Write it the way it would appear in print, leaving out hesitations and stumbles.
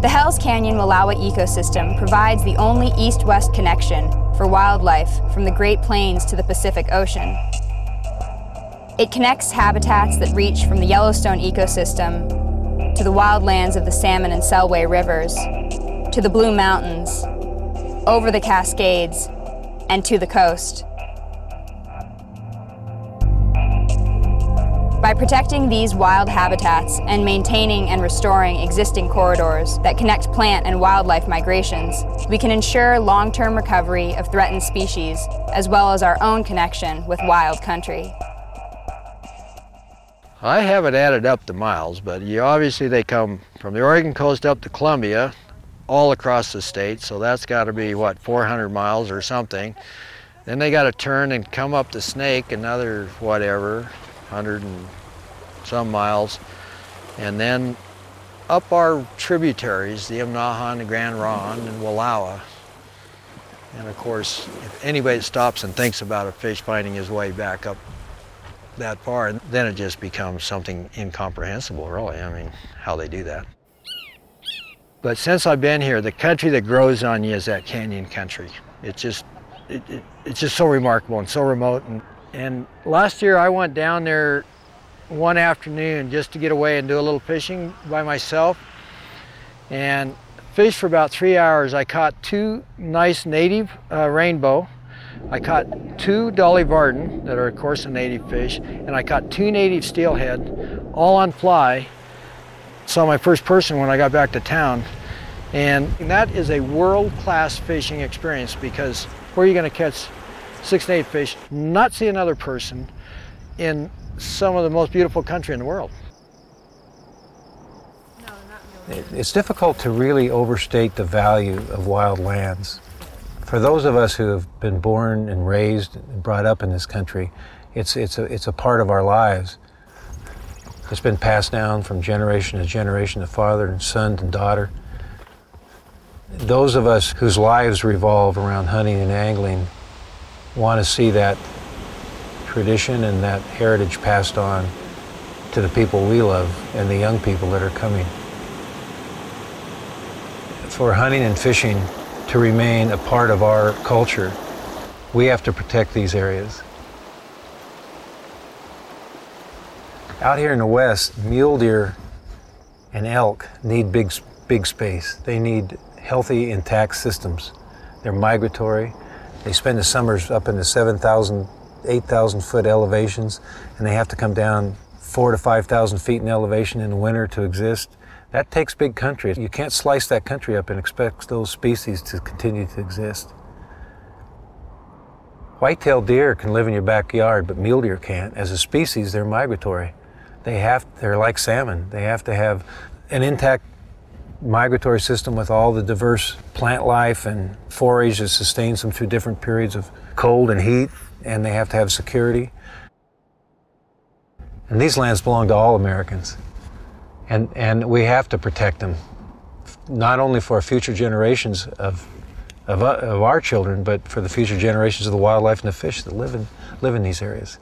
The Hells Canyon Wallowa ecosystem provides the only east-west connection for wildlife from the Great Plains to the Pacific Ocean. It connects habitats that reach from the Yellowstone ecosystem to the wildlands of the Salmon and Selway rivers, to the Blue Mountains, over the Cascades, and to the coast. By protecting these wild habitats and maintaining and restoring existing corridors that connect plant and wildlife migrations, we can ensure long-term recovery of threatened species, as well as our own connection with wild country. I haven't added up the miles, but obviously they come from the Oregon coast up to Columbia, all across the state, so that's got to be, what, 400 miles or something. Then they got to turn and come up the Snake, another, whatever, 100 and some miles, and then up our tributaries, the Imnaha, the Grand Ronde, and Wallowa. And of course, if anybody stops and thinks about a fish finding his way back up that far, then it just becomes something incomprehensible, really. I mean, how they do that. But since I've been here, the country that grows on you is that canyon country. It's just so remarkable and so remote. And last year I went down there one afternoon just to get away and do a little fishing by myself, and fished for about 3 hours. I caught 2 nice native rainbow. I caught 2 Dolly Varden that are of course a native fish, and I caught 2 native steelhead, all on fly. Saw my first person when I got back to town, and that is a world-class fishing experience, because where are you going to catch 6 native fish, not see another person in some of the most beautiful country in the world? No, not really. It's difficult to really overstate the value of wild lands. For those of us who have been born and raised and brought up in this country, it's a part of our lives. It's been passed down from generation to generation, to father and son and daughter. Those of us whose lives revolve around hunting and angling want to see that tradition and that heritage passed on to the people we love and the young people that are coming. For hunting and fishing to remain a part of our culture, we have to protect these areas. Out here in the West, mule deer and elk need big space. They need healthy, intact systems. They're migratory. They spend the summers up in the 7,000, 8,000 foot elevations, and they have to come down 4,000 to 5,000 feet in elevation in the winter to exist. That takes big country. You can't slice that country up and expect those species to continue to exist. White-tailed deer can live in your backyard, but mule deer can't. As a species, they're migratory. They're like salmon. They have to have an intact migratory system with all the diverse plant life and forage that sustains them through different periods of cold and heat, and they have to have security. And these lands belong to all Americans, and we have to protect them, not only for future generations of our children, but for the future generations of the wildlife and the fish that live in these areas.